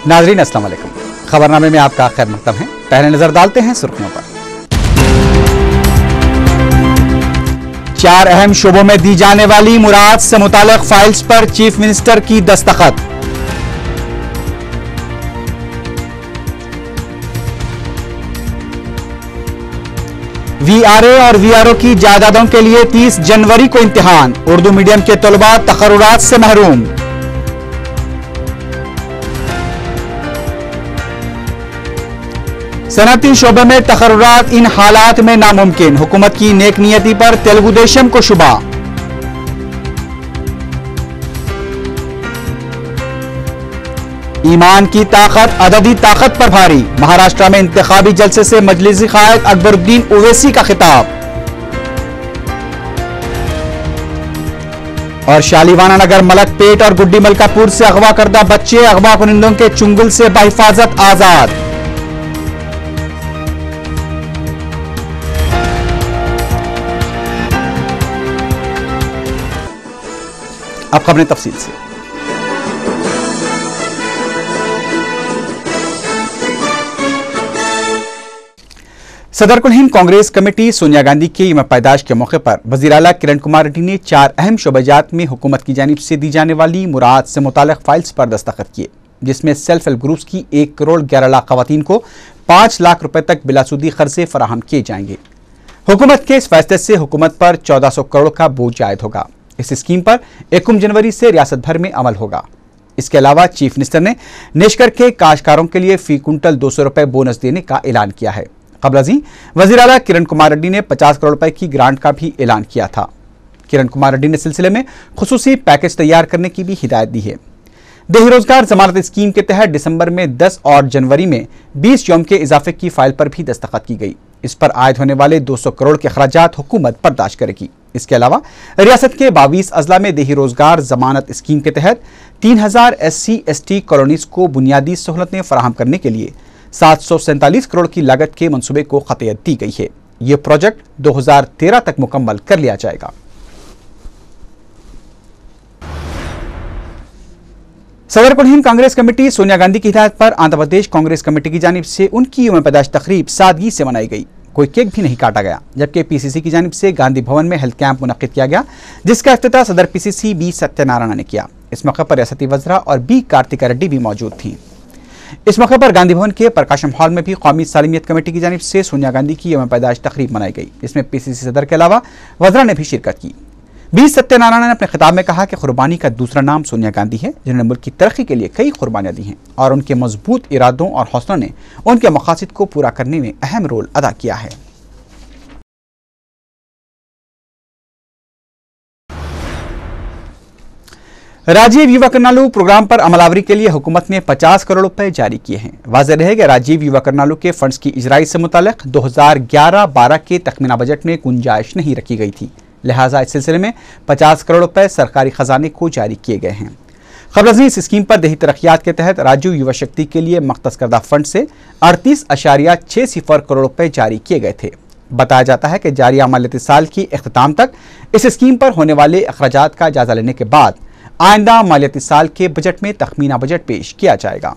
नाजरीन अस्सलाम वालेकुम। खबरनामे में आपका खैर मकदम है। पहले नजर डालते हैं सुर्खियों पर। 4 अहम शोबों में दी जाने वाली मुराद से मुताल्लिक फाइल्स पर चीफ मिनिस्टर की दस्तखत। वीआरए और वीआरओ की जायदादों के लिए 30 जनवरी को इम्तिहान। उर्दू मीडियम के तलबा तकर्रुरात से महरूम। सनअती शोबे में तकर्रुरात इन हालात में नामुमकिन। हुकूमत की नेक नियति पर तेलुगु देशम को शुबा। ईमान की ताकत अददी ताकत पर भारी। महाराष्ट्र में इंतखाबी जलसे से मजलिसी कायद अकबरुद्दीन ओवैसी का खिताब। और शालीवाना नगर मलकपेट और गुड्डी मलकापुर से अगवा करदा बच्चे अगवा कुनिंदों के चुंगल से बहिफाजत आजाद। अब खबरें तफसील से। सदर कुल हिंद कांग्रेस कमेटी सोनिया गांधी के यौम पैदाइश के मौके पर वजीर आला किरण कुमार रेड्डी ने 4 अहम शोबाजात में हुकूमत की जानिब से दी जाने वाली मुराद से मुताल्लिक फाइल्स पर दस्तखत किए, जिसमें सेल्फ हेल्प ग्रुप्स की 1 करोड़ 11 लाख खवातीन को 5 लाख रुपए तक बिलासूदी कर्जे फराहम किए जाएंगे। हुकूमत के इस फैसले से हुकूमत पर 1400 करोड़ का बोझ आयद होगा। इस स्कीम पर 1 जनवरी से रियासत भर में अमल होगा। इसके अलावा चीफ मिनिस्टर ने नेशकर के काश्तकारों के लिए फी कुंटल 200 रुपए बोनस देने का ऐलान किया है। कबल अजी वजीर आला किरण कुमार रेड्डी ने 50 करोड़ रुपए की ग्रांट का भी ऐलान किया था। किरण कुमार रेड्डी ने सिलसिले में खुसूसी पैकेज तैयार करने की भी हिदायत दी है। देही रोजगार जमानत स्कीम के तहत दिसंबर में 10 और जनवरी में 20 यौम के इजाफे की फाइल पर भी दस्तखत की गई। इस पर आयद होने वाले 200 करोड़ के खर्चात हुकूमत बर्दाश्त करेगी। इसके अलावा रियासत के 22 अजला में देही रोजगार जमानत स्कीम के तहत 3000 SC/ST कॉलोनीज को बुनियादी सहूलतें फराहम करने के लिए 747 करोड़ की लागत के मंसूबे को खतियत दी गई है। यह प्रोजेक्ट 2013 तक मुकम्मल कर लिया जाएगा। सदर कुल हिंद कांग्रेस कमेटी सोनिया गांधी की हिदायत पर आंध्र प्रदेश कांग्रेस कमेटी की जानिब से उनकी यौम पैदाइश तकरीब सादगी से मनाई गई। कोई केक भी नहीं काटा गया, जबकि पीसीसी की जानिब से गांधी भवन में हेल्थ कैंप मुनक्किद किया गया, जिसका इफ्तिताह सदर पीसीसी बी सत्यनारायण ने किया। इस मौके पर रियासती वज़रा और बी कार्तिका रेड्डी भी मौजूद थी। इस मौके पर गांधी भवन के प्रकाशम हॉल में भी कौमी सालिमियत कमेटी की जानिब से सोनिया गांधी की यौम पैदाइश तकरीब मनाई गई। इसमें पीसीसी सदर के अलावा वज़रा ने भी शिरकत की। बी सत्यनारायण ने अपने खिताब में कहा कि कुर्बानी का दूसरा नाम सोनिया गांधी है, जिन्होंने मुल्क की तरक्की के लिए कई कुर्बानियां दी हैं और उनके मजबूत इरादों और हौसलों ने उनके मकासद को पूरा करने में अहम रोल अदा किया है। राजीव युवा करनालू प्रोग्राम पर अमलावरी के लिए हुकूमत ने 50 करोड़ रुपए जारी किए हैं। वाज़ेह रहे कि राजीव युवा करनालू के फंड्स की इजराई से मुताल्लिक 2011-12 के तखमीना बजट में गुंजाइश नहीं रखी गई थी, लिहाजा इस सिलसिले में 50 करोड़ रुपए सरकारी खजाने को जारी किए गए हैं। खबर अज़ीं इस स्कीम पर देही तरक्यात के तहत राजीव युवा शक्ति के लिए मख्तस करदा फंड से 38.60 करोड़ रुपए जारी किए गए थे। बताया जाता है कि जारी मालियाती साल की इख्तिताम तक इस स्कीम पर होने वाले अखराजात का जायजा लेने के बाद आइंदा मालियाती साल के बजट में तखमीना बजट पेश किया जाएगा।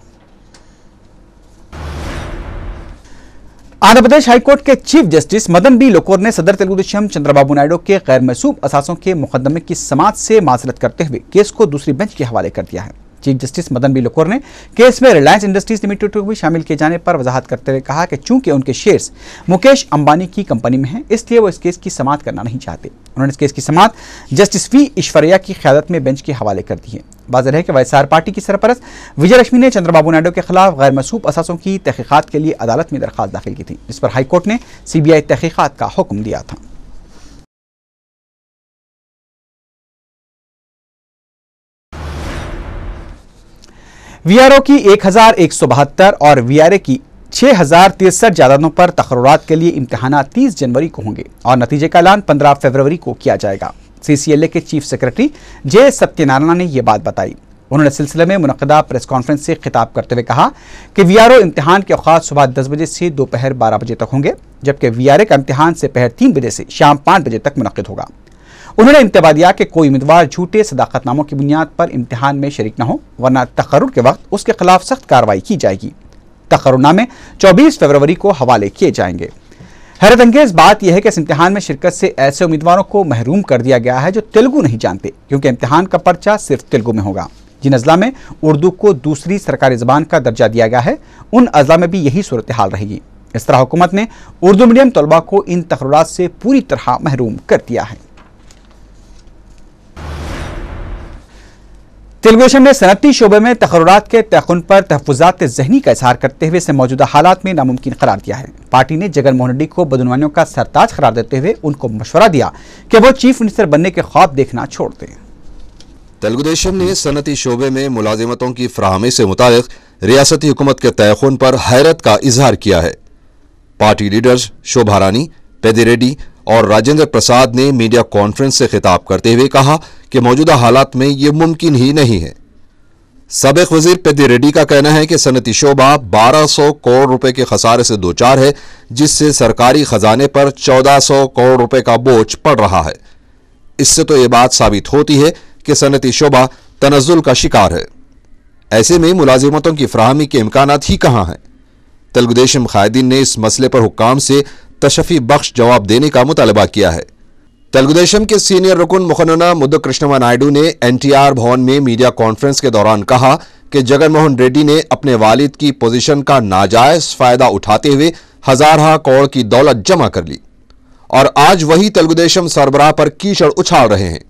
आंध्र प्रदेश हाईकोर्ट के chief justice Madan B Lokur ने सदर तेलुगु देशम चंद्रबाबू नायडू के गैर महसूब असासों के मुकदमे की समाअत से माजरत करते हुए केस को दूसरी बेंच के हवाले कर दिया है। Chief justice Madan B Lokur ने केस में रिलायंस इंडस्ट्रीज लिमिटेड को भी शामिल किए जाने पर वजाहत करते हुए कहा कि चूंकि उनके शेयर्स मुकेश अंबानी की कंपनी में हैं, इसलिए वो इस केस की समाअत करना नहीं चाहते। उन्होंने इस केस की समाअत जस्टिस वी ईश्वरैया की क़यादत में बेंच के हवाले कर दी है। वाज़ेह है कि वाईएसआर पार्टी की सरपरस्त विजय लक्ष्मी ने चंद्रबाबू नायडू के खिलाफ गैर महसूब असासों की तहकीकात के लिए अदालत में दरख्वास्त दाखिल की थी, जिस पर हाईकोर्ट ने CBI तहकीकात का हुक्म दिया था। वीआरओ की 1172 और वीआरए की 6063 जायदादों पर तकर्रुरात के लिए इम्तिहानात 30 जनवरी को होंगे और नतीजे का ऐलान 15 फरवरी को किया जाएगा। CCLA के चीफ सेक्रेटरी जे सत्यनारायण ने यह बात बताई। उन्होंने सिलसिले में मुनक़दा प्रेस कॉन्फ्रेंस से खिताब करते हुए कहा कि वीआरओ इम्तिहान के औकात सुबह 10 बजे से दोपहर 12 बजे तक होंगे, जबकि वीआरए का इम्तिहान से पहर 3 बजे से शाम 5 बजे तक मुनक़िद होगा। उन्होंने इंतबाह दिया कि कोई उम्मीदवार झूठे सदाकतनामों की बुनियाद पर इम्तिहान में शरीक न हो, वरना तकर्रुर के वक्त उसके खिलाफ सख्त कार्रवाई की जाएगी। तकर्रुरनामे 24 फरवरी को हवाले किए जाएंगे। हैरत अंगेज बात यह है कि इस इम्तिहान में शिरकत से ऐसे उम्मीदवारों को महरूम कर दिया गया है जो तेलुगु नहीं जानते, क्योंकि इम्तिहान का पर्चा सिर्फ तेलुगु में होगा। जिन अजला में उर्दू को दूसरी सरकारी जबान का दर्जा दिया गया है, उन अजला में भी यही सूरत हाल रहेगी। इस तरह हुकूमत ने उर्दू मीडियम तलबा को इन तकर्रुरात से पूरी तरह महरूम कर दिया है। तेलुगुदेशम ने सनअती शोबे में तकर्रुरात के तयख्खुन पर तहफ़्फ़ुज़ात ज़हनी का इजहार करते हुए इसे मौजूदा हालात में नामुमकिन करार दिया है। पार्टी ने जगन मोहन रेड्डी को बदनवानियों का सरताज करार देते हुए उनको मशवरा दिया कि वो चीफ मिनिस्टर बनने के ख्वाब देखना छोड़ दें। तेलुगुदेशम ने सनअती शोबे में मुलाजिमतों की फराहमी से मुतालिक रियासती हुकूमत के तयख्खुन पर हैरत का इजहार किया है। पार्टी लीडर्स शोभा रानी, पेद्दी रेड्डी और राजेंद्र प्रसाद ने मीडिया कॉन्फ्रेंस से खिताब करते हुए कहा कि मौजूदा हालात में यह मुमकिन ही नहीं है। साबिक वजीर पेद्दी रेड्डी का कहना है कि सनअती शोबा 1200 करोड़ रुपए के खसारे से दो चार है, जिससे सरकारी खजाने पर 1400 करोड़ रुपए का बोझ पड़ रहा है। इससे तो यह बात साबित होती है कि सनअती शोबा तनज़्ज़ुल का शिकार है। ऐसे में मुलाजिमतों की फराहमी के इम्कानात ही कहां हैं। तेलुगुदेशम कायदीन ने इस मसले पर हुक्काम से तशफ़ी बख्श जवाब देने का मुतालबा किया है। तेलुगुदेशम के सीनियर रुकन मुखन्ना मुद्दु कृष्णमा नायडू ने NTR भवन में मीडिया कॉन्फ्रेंस के दौरान कहा कि जगन मोहन रेड्डी ने अपने वालिद की पोजीशन का नाजायज फायदा उठाते हुए हजारा करोड़ की दौलत जमा कर ली और आज वही तेलुगुदेशम सरबराह पर कीचड़ उछाल रहे हैं।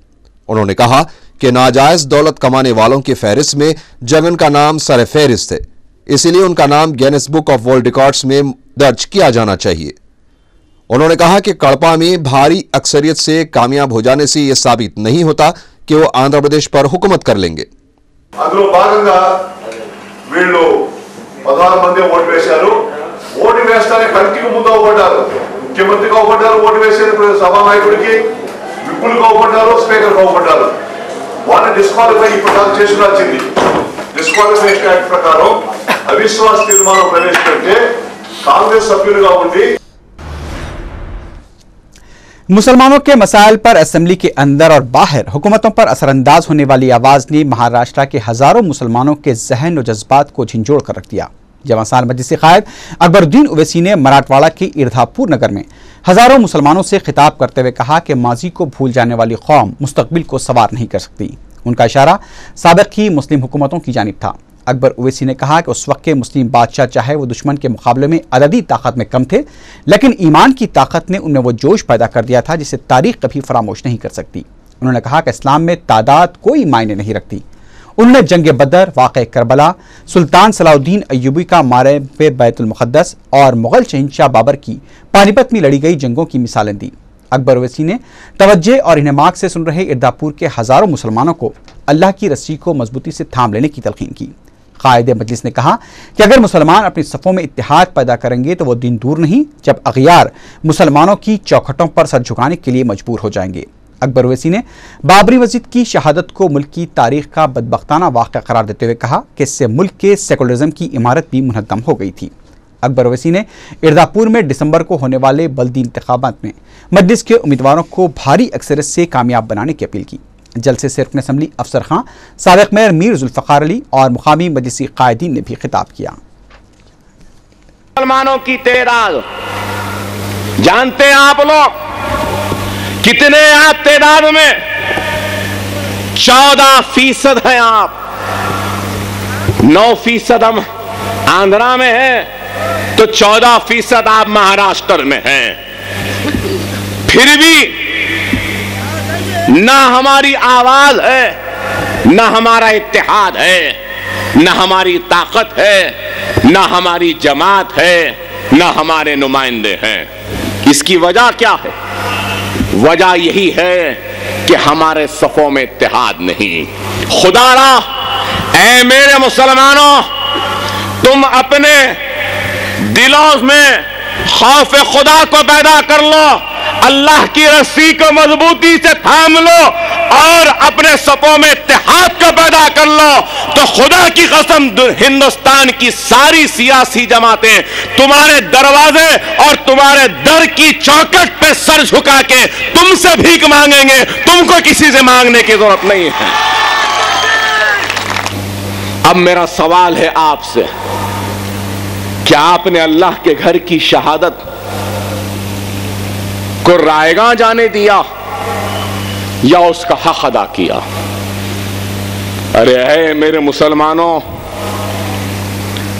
उन्होंने कहा कि नाजायज दौलत कमाने वालों की फहरिस्त में जगन का नाम सर फहरिस्त है, इसलिए उनका नाम Guinness book of world records में दर्ज किया जाना चाहिए। उन्होंने कहा कि कड़पा में भारी अक्सरियत से कामयाब हो जाने से यह साबित नहीं होता कि वो आंध्र प्रदेश पर हुकूमत कर लेंगे। డిస్క్వాలిఫికేషన్ యాక్ట్ ప్రకారం అవిశ్వాస తీర్మానం ప్రవేశపెట్టే కాంగ్రెస్ సభ్యులుగా ఉండి मुसलमानों के मसाइल पर असेंबली के अंदर और बाहर हुकूमतों पर असरअंदाज होने वाली आवाज ने महाराष्ट्र के हजारों मुसलमानों के जहन और जज्बात को झिंझोड़ कर रख दिया। जवासार मजलिस कायद अकबरुद्दीन ओवैसी ने मराठवाड़ा के इरधापुर नगर में हजारों मुसलमानों से खिताब करते हुए कहा कि माजी को भूल जाने वाली कौम मुस्तकबिल को सवार नहीं कर सकती। उनका इशारा साबिक की मुस्लिम हुकूमतों की जानिब था। अकबर ओवैसी ने कहा कि उस वक्त के मुस्लिम बादशाह चाहे वो दुश्मन के मुकाबले में अददी ताकत में कम थे, लेकिन ईमान की ताकत ने उनमें वो जोश पैदा कर दिया था जिसे तारीख कभी फरामोश नहीं कर सकती। उन्होंने कहा कि इस्लाम में तादाद कोई मायने नहीं रखती। उन्होंने जंग बदर, वाक़े करबला, सुल्तान सलाउद्दीन अय्यूबी का मारे पे बैतुल मुक़द्दस और मुग़ल शहंशाह बाबर की पानीपत में लड़ी गई जंगों की मिसालें दी। अकबर ओवैसी ने तवज्जे और इन्हमाक से सुन रहे इरधापुर के हजारों मुसलमानों को अल्लाह की रस्सी को मजबूती से थाम लेने की तलकीन की। कायदे मजलिस ने कहा कि अगर मुसलमान अपनी सफ़ों में इत्तेहाद पैदा करेंगे तो वो दिन दूर नहीं जब अग़ियार मुसलमानों की चौखटों पर सर झुकाने के लिए मजबूर हो जाएंगे। अकबर ओवैसी ने बाबरी मस्जिद की शहादत को मुल्क की तारीख का बदबख्ताना वाक़या करार देते हुए कहा कि इससे मुल्क के सेकुलरिज्म की इमारत भी मुनहद्दम हो गई थी। अकबर ओवैसी ने इरधापुर में दिसंबर को होने वाले बल्दी इंतखाबात में मजलिस के उम्मीदवारों को भारी अक्सरियत से कामयाब बनाने की अपील की। जलसे से रुकन असम्बली अफसर खां, साबिक मेयर मीर जुल्फ़िकार अली और मुकामी मजलिसी कायदीन ने भी खिताब किया। मुसलमानों की तादाद जानते हैं आप लोग कितने? आप तादाद में 14% हैं आप, 9% हम आंध्रा में हैं, तो 14% आप महाराष्ट्र में हैं। फिर भी ना हमारी आवाज है, ना हमारा इत्तेहाद है, ना हमारी ताकत है, ना हमारी जमात है, ना हमारे नुमाइंदे हैं। इसकी वजह क्या है? वजह यही है कि हमारे सफों में इत्तेहाद नहीं। खुदारा, ऐ मेरे मुसलमानों, तुम अपने दिलों में खौफ खुदा को पैदा कर लो, अल्लाह की रस्सी को मजबूती से थाम लो और अपने सपों में इत्तेहाद को पैदा कर लो, तो खुदा की कसम हिंदुस्तान की सारी सियासी जमातें तुम्हारे दरवाजे और तुम्हारे दर की चौखट पे सर झुका के तुमसे भीख मांगेंगे। तुमको किसी से मांगने की जरूरत नहीं है। अब मेरा सवाल है आपसे, क्या आपने अल्लाह के घर की शहादत को रायगा जाने दिया या उसका हक अदा किया? अरे है मेरे मुसलमानों,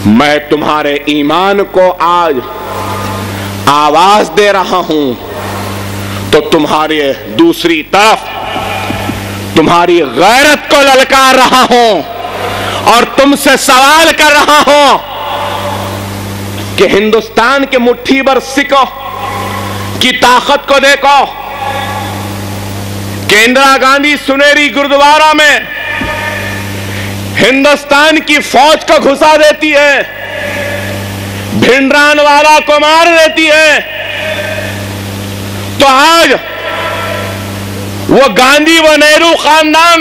मैं तुम्हारे ईमान को आज आवाज दे रहा हूं, तो तुम्हारी दूसरी तरफ तुम्हारी गैरत को ललकार रहा हूं और तुमसे सवाल कर रहा हूं कि हिंदुस्तान के मुट्ठी भर सिखों की ताकत को देखो कि इंदिरा गांधी सुनहरी गुरुद्वारा में हिंदुस्तान की फौज को घुसा देती है, भिंडरानवाला को मार देती है, तो आज वो गांधी व नेहरू खानदान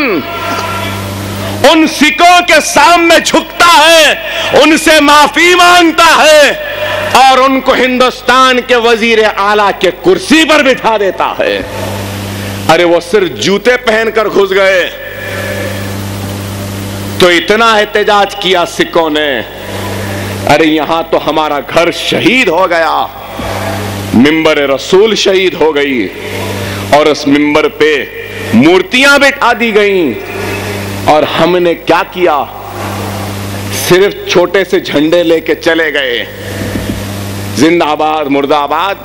उन सिखों के सामने झुकता है, उनसे माफी मांगता है और उनको हिंदुस्तान के वजीर आला के कुर्सी पर बिठा देता है। अरे वो सिर्फ जूते पहनकर घुस गए तो इतना एहतजाज किया सिखों ने, अरे यहां तो हमारा घर शहीद हो गया, मिंबर रसूल शहीद हो गई और उस मिंबर पे मूर्तियां बिठा दी गईं और हमने क्या किया, सिर्फ छोटे से झंडे लेके चले गए, जिंदाबाद मुर्दाबाद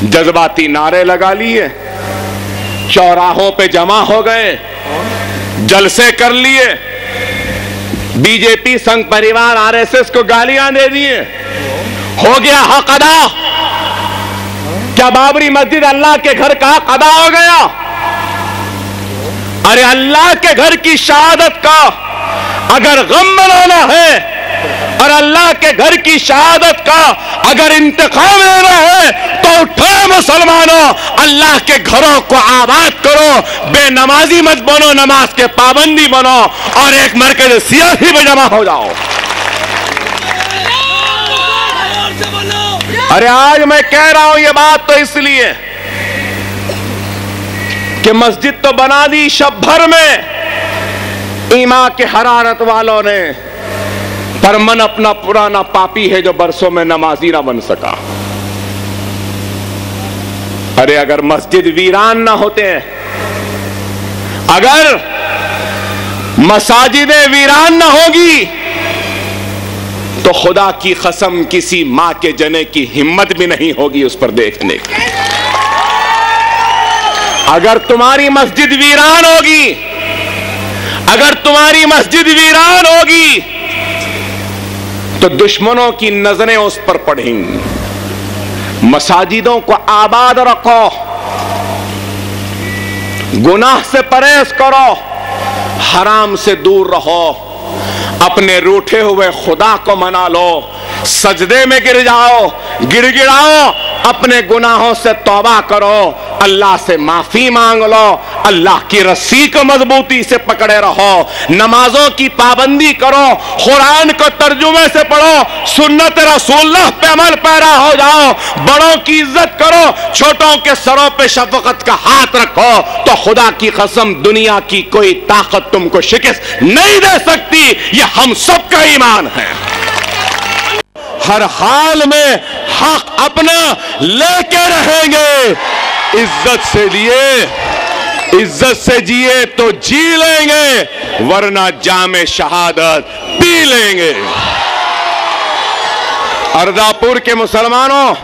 जज्बाती नारे लगा लिए, चौराहों पे जमा हो गए, जलसे कर लिए, बीजेपी संघ परिवार आरएसएस को गालियां दे दिए, हो गया हक अदा। क्या बाबरी मस्जिद अल्लाह के घर का हक अदा हो गया? अरे अल्लाह के घर की शहादत का अगर गम मनाना है और अल्लाह के घर की शहादत का अगर इंतकाम लेना है तो उठो मुसलमानों, अल्लाह के घरों को आबाद करो, बेनमाजी मत बनो, नमाज के पाबंदी बनो और एक मरकज सियासी में जमा हो जाओ। अरे आज मैं कह रहा हूं ये बात तो इसलिए कि मस्जिद तो बना दी शब भर में ईमा के हरारत वालों ने, पर मन अपना पुराना पापी है जो बरसों में नमाजी ना बन सका। अरे अगर मस्जिद वीरान ना होते, अगर मसाजिदें वीरान ना होगी तो खुदा की कसम किसी मां के जने की हिम्मत भी नहीं होगी उस पर देखने की। अगर तुम्हारी मस्जिद वीरान होगी, अगर तुम्हारी मस्जिद वीरान होगी तो दुश्मनों की नजरें उस पर पड़ेंगी। मसाजिदों को आबाद रखो, गुनाह से परहेज करो, हराम से दूर रहो, अपने रूठे हुए खुदा को मना लो, सजदे में गिर जाओ, गिड़गिड़ाओ, अपने गुनाहों से तौबा करो, अल्लाह से माफी मांग लो, अल्लाह की रस्सी को मजबूती से पकड़े रहो, नमाजों की पाबंदी करो, कुरान को तर्जुमे से पढ़ो, सुन्नत रसूलुल्लाह पे अमल पैरा हो जाओ, बड़ों की इज्जत करो, छोटों के सरों पे शफकत का हाथ रखो, तो खुदा की कसम दुनिया की कोई ताकत तुमको शिकस्त नहीं दे सकती। यह हम सबका ईमान है। हर हाल में हक अपना लेके रहेंगे, इज्जत से लिए, इज्जत से जिए तो जी लेंगे, वरना जामे शहादत पी लेंगे। अर्दापुर के मुसलमानों,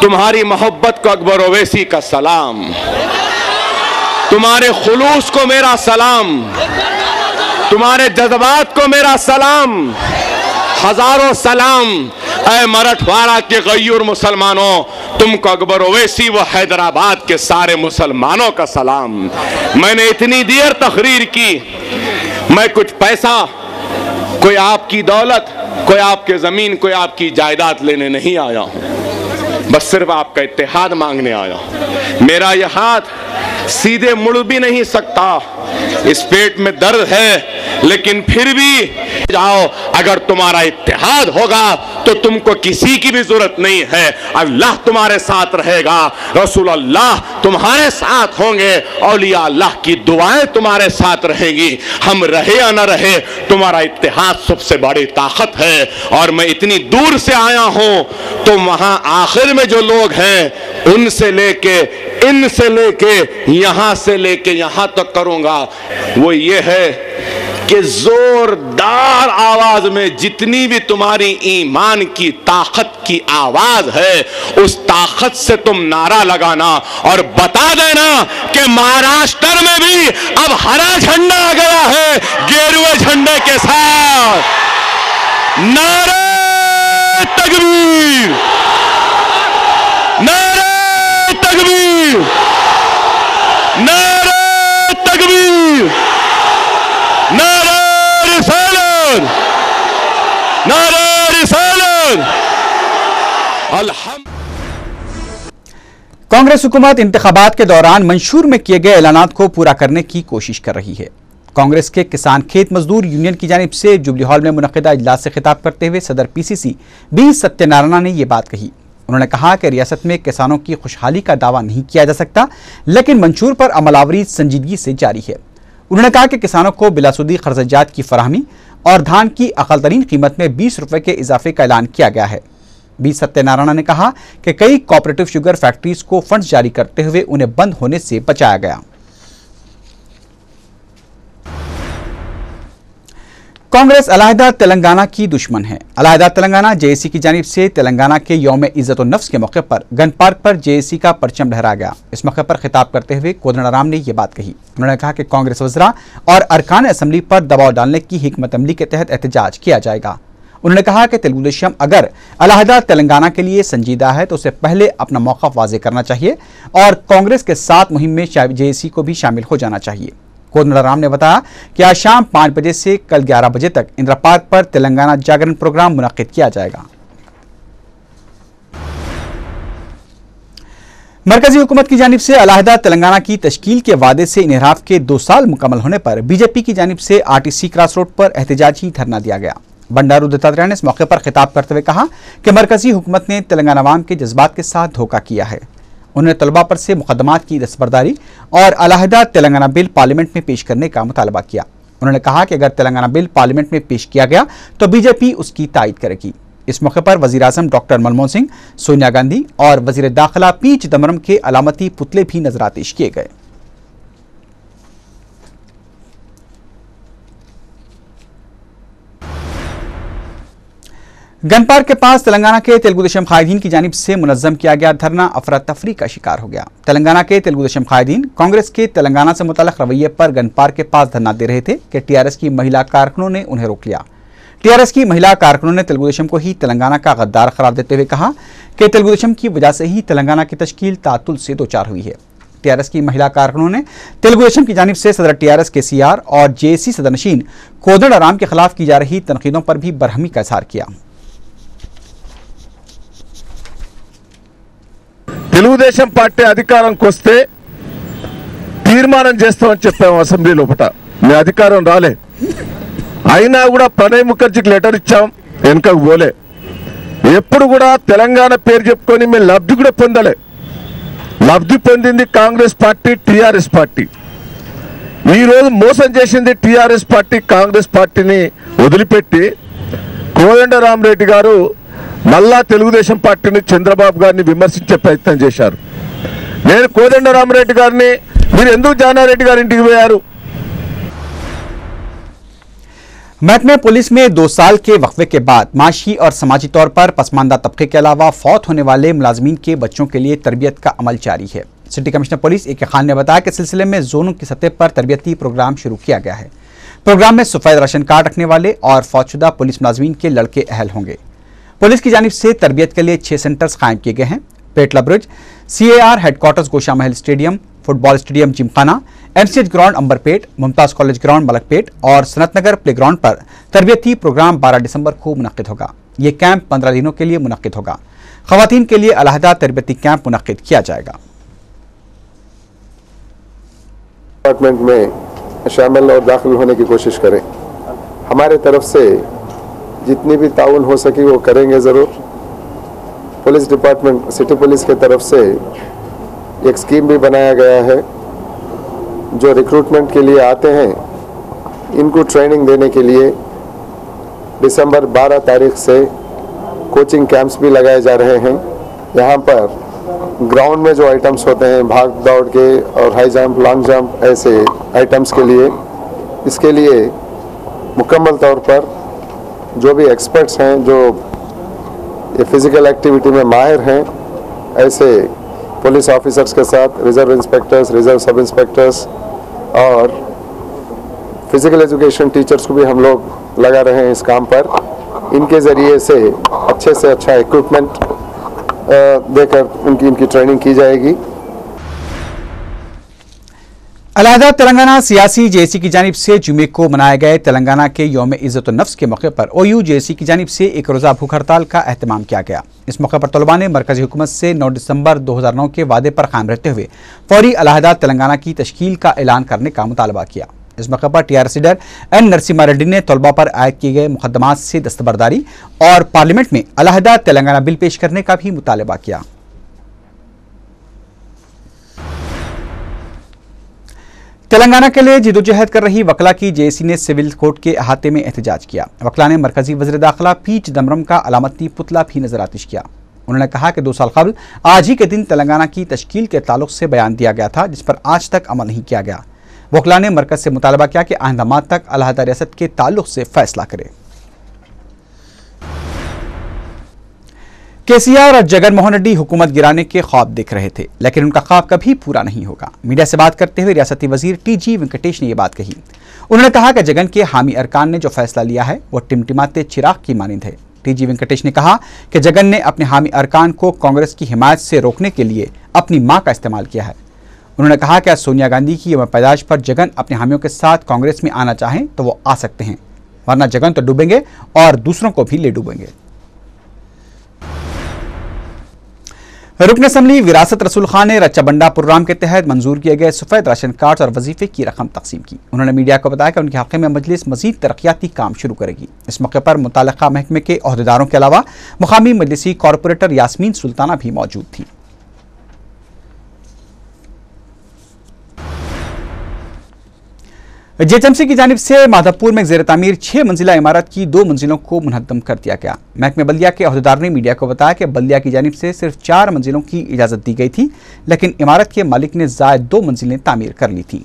तुम्हारी मोहब्बत को अकबर ओवैसी का सलाम, तुम्हारे खुलूस को मेरा सलाम, तुम्हारे जज्बात को मेरा सलाम, हजारों सलाम। ऐ मराठवाड़ा के गयूर मुसलमानों, तुमको अकबर ओवैसी व हैदराबाद के सारे मुसलमानों का सलाम। मैंने इतनी देर तकरीर की, मैं कुछ पैसा, कोई आपकी दौलत, कोई आपके जमीन, कोई आपकी जायदाद लेने नहीं आया हूं, बस सिर्फ आपका इत्तेहाद मांगने आया हूं। मेरा यह हाथ सीधे मुड़ भी नहीं सकता। इस पेट में दर्द है, लेकिन फिर भी जाओ। अगर तुम्हारा इत्तेहाद होगा तो तुमको किसी की भी जरूरत नहीं है। अल्लाह तुम्हारे साथ रहेगा, रसूल अल्लाह तुम्हारे साथ होंगे, औलिया अल्लाह की दुआएं तुम्हारे साथ रहेंगी। हम रहे या ना रहे, तुम्हारा इत्तेहाद सबसे बड़ी ताकत है। और मैं इतनी दूर से आया हूं तो वहां आखिर में जो लोग हैं उनसे लेके, इनसे लेके, यहां से लेके यहां तक करूंगा, वो ये है कि जोरदार आवाज में जितनी भी तुम्हारी ईमान की ताकत की आवाज है, उस ताकत से तुम नारा लगाना और बता देना कि महाराष्ट्र में भी अब हरा झंडा आ गया है गेरुए झंडे के साथ। नारे तकबीर, नारे तकबीर, नारे तकबीर, नारे रिसालत, नारे रिसालत। कांग्रेस हुकूमत इंतखाबात के दौरान मंशूर में किए गए ऐलानात को पूरा करने की कोशिश कर रही है। कांग्रेस के किसान खेत मजदूर यूनियन की जानिब से जुबली हॉल में मुनक्किदा इजलास से खिताब करते हुए सदर पीसीसी बी सत्यनारायण ने यह बात कही। उन्होंने कहा कि रियासत में किसानों की खुशहाली का दावा नहीं किया जा सकता, लेकिन मंशूर पर अमलावरी संजीदगी से जारी है। उन्होंने कहा कि किसानों को बिलासुदी खर्चाजात की फराहमी और धान की अक़ल तरीन कीमत में 20 रुपए के इजाफे का ऐलान किया गया है। बी सत्यनारायण ने कहा कि कई कोऑपरेटिव शुगर फैक्ट्रीज को फंड्स जारी करते हुए उन्हें बंद होने से बचाया गया। कांग्रेस अलहदा तेलंगाना की दुश्मन है। अलहदा तेलंगाना जेएसी की जानिब से तेलंगाना के यौम इज्जत नफ्स के मौके पर गन पार्क पर जेएसी का परचम लहराया गया। इस मौके पर खिताब करते हुए कोदंडराम ने यह बात कही। उन्होंने कहा कि कांग्रेस वज़रा और अरकान असम्बली पर दबाव डालने की हिकमत अमली के तहत एहतजाज किया जाएगा। उन्होंने कहा कि तेलुगु देशम अगर अलहदा तेलंगाना के लिए संजीदा है तो उसे पहले अपना मौक़िफ़ वाज़ेह करना चाहिए और कांग्रेस के साथ मुहिम में जेएसी को भी शामिल हो जाना चाहिए। कोदंडराम ने बताया कि आज शाम 5 बजे से कल 11 बजे तक इंदिरा पार्क पर तेलंगाना जागरण प्रोग्राम मुनक्किद किया जाएगा। मरकजी हुकूमत की जानिब से अलहदा तेलंगाना की तश्कील के वादे से इन्हिराफ के 2 साल मुकम्मल होने पर बीजेपी की जानिब से आरटीसी क्रॉस रोड पर एहतजाजी धरना दिया गया। बंडारू दत्तात्रेय ने इस मौके पर खिताब करते हुए कहा कि मरकजी हुकूमत ने तेलंगाना अवाम के जज्बात के साथ धोखा किया है। उन्होंने तलबा पर से मुकदमात की दस्तबरदारी और अलहदा तेलंगाना बिल पार्लियामेंट में पेश करने का मुतालबा किया। उन्होंने कहा कि अगर तेलंगाना बिल पार्लियामेंट में पेश किया गया तो बीजेपी उसकी तायद करेगी। इस मौके पर वज़ीर आज़म डॉक्टर मनमोहन सिंह, सोनिया गांधी और वज़ीर दाखिला पी चिदम्बरम के अलामती पुतले भी नजरातिश किए गए। गन पार्क के पास तेलंगाना के तेलुगु देशम कायदीन की जानिब से मुनज़्ज़म किया गया धरना अफरा तफरी का शिकार हो गया। तेलंगाना के तेलुगु देशम कायदीन कांग्रेस के तेलंगाना से मुतल्लिक़ रवैये पर गन पार्क के पास धरना दे रहे थे कि टीआरएस की महिला कारकुनों ने उन्हें रोक लिया। टीआरएस की महिला कारकुनों ने तेलुगु देशम को ही तेलंगाना का गद्दार करार देते हुए कहा कि तेलुगु देशम की वजह से ही तेलंगाना की तश्कील तातुल से दो चार हुई है। टीआरएस की महिला कारकुनों ने तेलुगु देशम की जानिब से सदर टीआरएस केसीआर और जेएसी सदरनशीन कोदंडराम के खिलाफ की जा रही तनकीदों पर भी बरहमी का इज़हार किया। తెలుగుదేశం పార్టీ అధికారంకి వస్తే తీర్మానం చేస్తామని చెప్పాము అసెంబ్లీ లోపల. మీ అధికారం రాలే, అయినా కూడా ప్రణయ్ ముఖర్జీకి లెటర్ ఇచ్చాం, వెనుకకు పోలే. ఎప్పుడు కూడా తెలంగాణ పేరు చెప్పుకొని మేము లబ్ధి కూడా పొందలే. లబ్ధి పొందింది కాంగ్రెస్ పార్టీ, టీఆర్ఎస్ పార్టీ. ఈ రోజు మోసం చేసింది టీఆర్ఎస్ పార్టీ కాంగ్రెస్ పార్టీని వదిలిపెట్టి కోదండరామరెడ్డి గారు మళ్ళా తెలుగుదేశం పార్టీని చంద్రబాబు గారిని విమర్శించే ప్రయత్నం చేశారు. నేను కోదండరామరెడ్డి గారిని మీరు ఎందుకు జానారెడ్డి గారి ఇంటికి పోయారు? महकमे पुलिस में 2 साल के वक्फे के बाद माशी और समाजी तौर पर पसमानदा तबके के अलावा फौत होने वाले मुलाजमीन के बच्चों के लिए तरबियत का अमल जारी है। सिटी कमिश्नर पुलिस ए के खान ने बताया कि सिलसिले में जोनों की सतह पर तरबियती प्रोग्राम शुरू किया गया है। प्रोग्राम में सफेद राशन कार्ड रखने वाले और फौतशुदा पुलिस मुलाजमीन के लड़के अहल होंगे। पुलिस की जानिब से तरबियत के लिए 6 सेंटर्स कायम किए गए हैं। पेटला ब्रिज, सीएआर हेडक्वार्टर्स गोशा महल stadium, football stadium Gymkhana, MCH ground Amberpet, Mumtaz college ground Malakpet और सनतनगर प्ले ग्राउंड पर तरबियती प्रोग्राम 12 दिसंबर को मुनक्किद होगा। ये कैंप 15 दिनों के लिए मुनक्किद होगा। खवातीन के लिए अलहदा तरबियती कैंप मुनक्किद किया जाएगा। डिपार्टमेंट में शामिल और दाखिल होने की कोशिश करें। हमारे तरफ से जितनी भी ताउन हो सके वो करेंगे ज़रूर। पुलिस डिपार्टमेंट, सिटी पुलिस के तरफ से एक स्कीम भी बनाया गया है। जो रिक्रूटमेंट के लिए आते हैं इनको ट्रेनिंग देने के लिए दिसंबर 12 तारीख से कोचिंग कैंप्स भी लगाए जा रहे हैं। यहाँ पर ग्राउंड में जो आइटम्स होते हैं, भाग दौड़ के और हाई जंप, लॉन्ग जंप, ऐसे आइटम्स के लिए, इसके लिए मुकम्मल तौर पर जो भी एक्सपर्ट्स हैं, जो ये फिज़िकल एक्टिविटी में माहिर हैं, ऐसे पुलिस ऑफिसर्स के साथ रिजर्व इंस्पेक्टर्स, रिजर्व सब इंस्पेक्टर्स और फिज़िकल एजुकेशन टीचर्स को भी हम लोग लगा रहे हैं इस काम पर। इनके ज़रिए से अच्छा इक्विपमेंट देकर इनकी ट्रेनिंग की जाएगी। अलहदा तेलंगाना सियासी जेएसी की जानिब से जुमे को मनाए गए तेलंगाना के यौम इज़्ज़त नफ्स के मौके पर ओयू जेएसी की जानिब से एक रोज़ा भूख हड़ताल का एहतमाम किया गया। इस मौके पर तलबा ने मरकजी हुकूमत से 9 दिसंबर 2009 के वादे पर कायम रहते हुए फौरी अलहदा तेलंगाना की तश्कील का ऐलान करने का मुतालबा किया। इस मौके पर TRS leader N Narasimha Reddy ने तलबा पर आयद किए गए मुकदमात से दस्तबरदारी और पार्लियामेंट में अलहदा तेलंगाना बिल पेश करने का भी मुतालबा किया। तेलंगाना के लिए जिदोजहद कर रही वकला की जेएसी ने सिविल कोर्ट के अहाते में एहतजाज किया। वकला ने मरकजी वज़ीर दाखिला पी चिदम्बरम का अलामती पुतला भी नजर आतिश किया। उन्होंने कहा कि 2 साल कबल आज ही के दिन तेलंगाना की तश्कील के ताल्लुक से बयान दिया गया था, जिस पर आज तक अमल नहीं किया गया। वकला ने मरकज से मुतालबा किया कि आइंदा माह तक अलहदा रियासत के ताल्लुक से फैसला करे। केसीआर और जगनमोहन रेड्डी हुकूमत गिराने के ख्वाब देख रहे थे, लेकिन उनका ख्वाब कभी पूरा नहीं होगा। मीडिया से बात करते हुए रियासती वजीर टीजी वेंकटेश ने यह बात कही। उन्होंने कहा कि जगन के हामी अरकान ने जो फैसला लिया है वो टिमटिमाते चिराग की मानिंद है। टीजी वेंकटेश ने कहा कि जगन ने अपने हामी अरकान को कांग्रेस की हिमायत से रोकने के लिए अपनी मां का इस्तेमाल किया है। उन्होंने कहा कि आज सोनिया गांधी की यौम पैदाइश पर जगन अपने हामियों के साथ कांग्रेस में आना चाहें तो वो आ सकते हैं, वरना जगन तो डूबेंगे और दूसरों को भी ले डूबेंगे। रुकन असम्बली विरासत रसूल खान ने रच्चाबंडा प्रोग्राम के तहत मंजूर किए गए सफेद राशन कार्ड और वजीफे की रकम तकसीम की। उन्होंने मीडिया को बताया कि उनके हक़ में मजलिस मजीद तरक्याती काम शुरू करेगी। इस मौके पर मुताल्लिका महकमे के अहदेदारों के अलावा मुकामी मजलिसी कॉरपोरेटर यास्मीन सुल्ताना भी मौजूद थी। जेएचएमसी की जानिब से माधवपुर में ज़ेर तामीर 6 मंजिला इमारत की 2 मंजिलों को मुनहद्दम कर दिया गया। महकमे बल्दिया के अहदेदार ने मीडिया को बताया कि बल्दिया की जानिब से सिर्फ 4 मंजिलों की इजाज़त दी गई थी, लेकिन इमारत के मालिक ने ज़ायद 2 मंजिलें तामीर कर ली थी।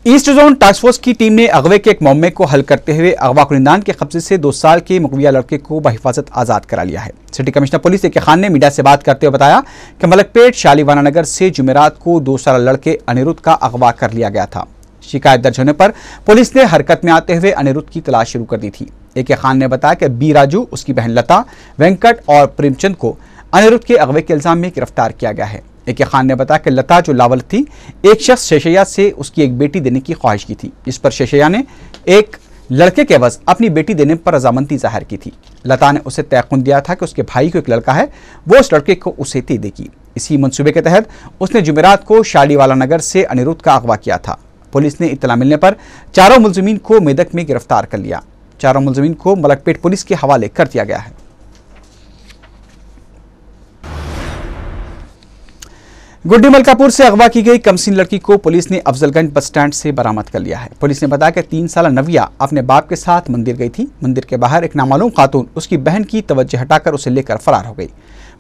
ईस्ट जोन टास्क फोर्स की टीम ने अगवे के एक मामले को हल करते हुए अगवा कुनिंदान के कब्जे से 2 साल के मुकविया लड़के को बहिफाजत आज़ाद करा लिया है। City commissioner police A K. Khan ने मीडिया से बात करते हुए बताया कि मलकपेट शालीवाना नगर से जुमेरात को 2 साल लड़के अनिरुद्ध का अगवा कर लिया गया था। शिकायत दर्ज होने पर पुलिस ने हरकत में आते हुए अनिरुद्ध की तलाश शुरू कर दी थी। ए.के. खान ने बताया कि बी राजू, उसकी बहन लता, वेंकट और प्रेमचंद को अनिरुद्ध के अगवे के इल्जाम में गिरफ्तार किया गया है। ए.के. खान ने बताया कि लता जो लावल थी, एक शख्स शेषैया से उसकी एक बेटी देने की ख्वाहिश की थी। इस पर शेषैया ने एक लड़के के एवज अपनी बेटी देने पर रजामंदी जाहिर की थी। लता ने उसे तयक़ुन दिया था कि उसके भाई को एक लड़का है, वो उस लड़के को उसे दे देगी। इसी मंसूबे के तहत उसने जुमेरात को शालीवाला नगर से अनिरुद्ध का अगवा किया था। पुलिस ने इत्तला मिलने पर चारों मुलजिमीन को मेदक में गिरफ्तार कर लिया। चारों मुलजिमीन को मलकपेट पुलिस के हवाले कर दिया गया है। गुड्डी मलकापुर से अगवा की गई कमसीन लड़की को पुलिस ने अफजलगंज बस स्टैंड से बरामद कर लिया है। पुलिस ने बताया कि 3 साल नविया अपने बाप के साथ मंदिर गई थी। मंदिर के बाहर एक नामालूम खातून उसकी बहन की तवज्जो हटाकर उसे लेकर फरार हो गई।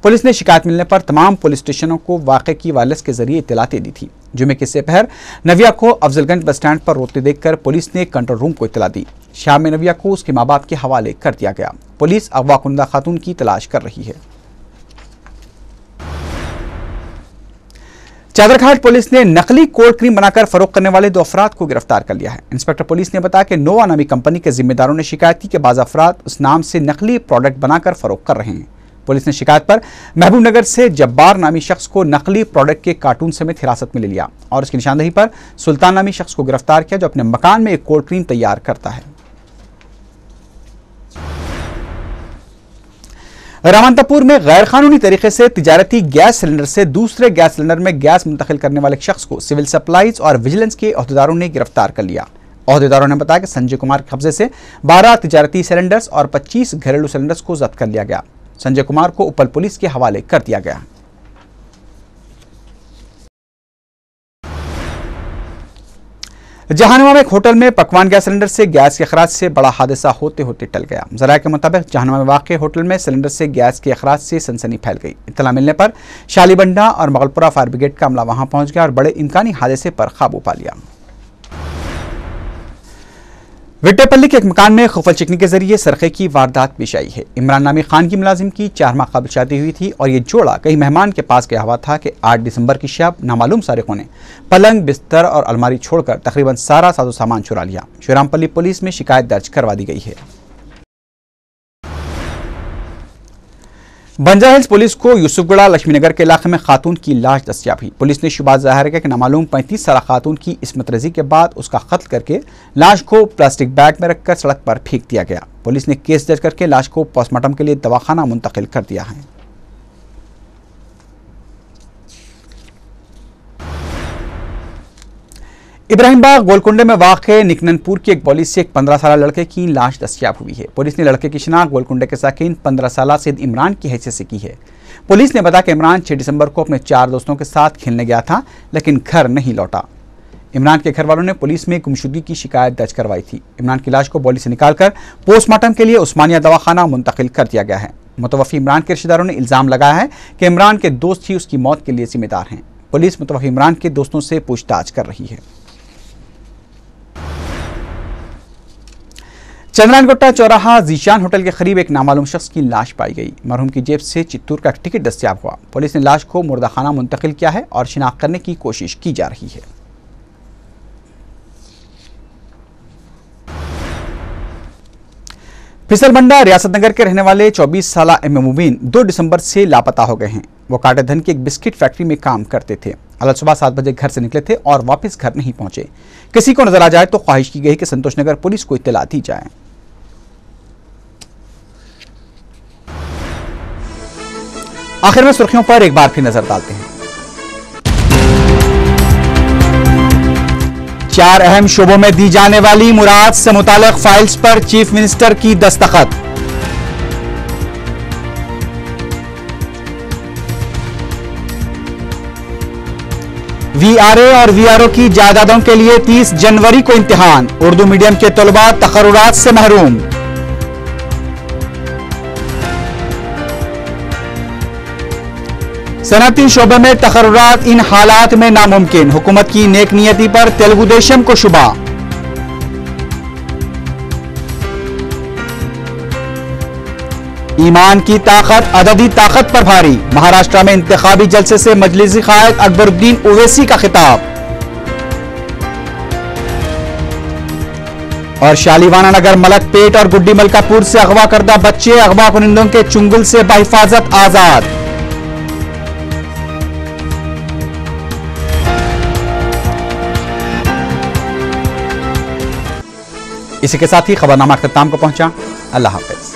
पुलिस ने शिकायत मिलने पर तमाम पुलिस स्टेशनों को वाक़े की वायरलेस के जरिए इत्तलातें दी थी। जुमे के दोपहर नविया को अफजलगंज बस स्टैंड पर रोते देखकर पुलिस ने कंट्रोल रूम को इत्तला दी। शाम में नविया को उसके माँ बाप के हवाले कर दिया गया। पुलिस अगवा कुंदा खातून की तलाश कर रही है। चादरघाट पुलिस ने नकली कोल्ड क्रीम बनाकर फरोख्त करने वाले 2 अफराद को गिरफ्तार कर लिया है। इंस्पेक्टर पुलिस ने बताया कि नोवा नामी कंपनी के जिम्मेदारों ने शिकायत की कि बाज़ अफराद उस नाम से नकली प्रोडक्ट बनाकर फरोख्त कर रहे हैं। पुलिस ने शिकायत पर महबूब नगर से जब्बार नामी शख्स को नकली प्रोडक्ट के कार्टून समेत हिरासत में ले लिया और उसकी निशानदेही पर सुल्तान नामी शख्स को गिरफ्तार किया, जो अपने मकान में एक कोल्ड क्रीम तैयार करता है। रामंतापुर में गैर कानूनी तरीके से तिजारती गैस सिलेंडर से दूसरे गैस सिलेंडर में गैस मुंतकिल करने वाले एक शख्स को सिविल सप्लाईज और विजिलेंस के अहदेदारों ने गिरफ्तार कर लिया। अहदेदारों ने बताया कि संजय कुमार के कब्जे से 12 तिजारती सिलेंडर्स और 25 घरेलू सिलेंडर्स को जब्त कर लिया गया। संजय कुमार को उपल पुलिस के हवाले कर दिया गया। जहानुमा में एक होटल में पकवान गैस सिलेंडर से गैस के अखराज से बड़ा हादसा होते होते टल गया। जराये के मुताबिक जहानुमा में वाक़ होटल में सिलेंडर से गैस के अखराज से सनसनी फैल गई। इत्तला मिलने पर शालीबंडा और मगलपुरा फायर ब्रिगेड का अमला वहां पहुंच गया और बड़े इम्कानी हादसे पर काबू पा लिया। विट्टेपल्ली के एक मकान में खुफल चिकनी के जरिए सरखे की वारदात पेश आई है। इमरान नामी खान की मुलाजिम की 4 माह कबल शादी हुई थी और ये जोड़ा कई मेहमान के पास गया हुआ था कि 8 दिसंबर की शब नामालूम सारिकों ने पलंग, बिस्तर और अलमारी छोड़कर तकरीबन सारा साजो सामान चुरा लिया। शिवरामपल्ली पुलिस में शिकायत दर्ज करवा दी गई है। बंजा हिल्स पुलिस को यूसुफगढ़ा लक्ष्मीनगर के इलाके में खातून की लाश दस्तियाब हुई। पुलिस ने शुबा जाहिर किया कि नामालूम 35 साल खातून की इस्मत रजी के बाद उसका कत्ल करके लाश को प्लास्टिक बैग में रखकर सड़क पर फेंक दिया गया। पुलिस ने केस दर्ज करके लाश को पोस्टमार्टम के लिए दवाखाना मुंतकिल कर दिया है। इब्राहिमबाग गोलकुंडे में वाक़े निकननपुर की एक बॉलिस से एक 15 साल लड़के की लाश दस्तियाब हुई है। पुलिस ने लड़के की शिनाख्त गोलकुंडे के साकिन 15 साल सैयद इमरान की हैसियत से की है। पुलिस ने बताया कि इमरान 6 दिसंबर को अपने 4 दोस्तों के साथ खेलने गया था लेकिन घर नहीं लौटा। इमरान के घर वालों ने पुलिस में गुमशुदगी की शिकायत दर्ज करवाई थी। इमरान की लाश को बॉलिस से निकालकर पोस्टमार्टम के लिए उस्मानिया दवाखाना मुंतकिल कर दिया गया है। मुतवफ़ी इमरान के रिश्तेदारों ने इल्ज़ाम लगाया है कि इमरान के दोस्त ही उसकी मौत के लिए जिम्मेदार हैं। पुलिस मुतवफ़ी इमरान के दोस्तों से पूछताछ कर रही है। चंद्रानगुट्टा चौराहा जीशान होटल के करीब एक नामालूम शख्स की लाश पाई गई। मरहूम की जेब से चित्तूर का टिकट दस्तियाब हुआ। पुलिस ने लाश को मुर्दाखाना मुंतकिल किया है और शिनाख्त करने की कोशिश की जा रही है। फिसलबंडा रियासत नगर के रहने वाले 24 साल एम मुबीन 2 दिसंबर से लापता हो गए हैं। वो काटेधन की एक बिस्किट फैक्ट्री में काम करते थे। अलग सुबह 7 बजे घर से निकले थे और वापस घर नहीं पहुंचे। किसी को नजर आ जाए तो ख्वाहिश की गई कि संतोष नगर पुलिस को इत्तला दी जाए। आखिर में सुर्खियों पर एक बार फिर नजर डालते हैं। 4 अहम शोबों में दी जाने वाली मुराद से मुताल्लिक फाइल्स पर चीफ मिनिस्टर की दस्तखत। वीआरए और वीआरओ की जायदादों के लिए 30 जनवरी को इम्तिहान। उर्दू मीडियम के तलबा तकर्रुरात से महरूम। सनअती शोबे में तकर्रुरात इन हालात में नामुमकिन। हुकूमत की नेक नियति पर तेलुगु देशम को शुबा। ईमान की ताकत अददी ताकत पर भारी। महाराष्ट्र में इंतखाबी जलसे से मजलिसी कायद अकबरुद्दीन ओवैसी का खिताब। और शालीवाना नगर मलकपेट और गुड्डी मलकापुर से अगवा करदा बच्चे अगवा कुनिंदों के चुंगल से बहिफाजत आजाद। इसी के साथ ही खबरनामा अख्ताम को पहुंचा। अल्लाह हाफिज।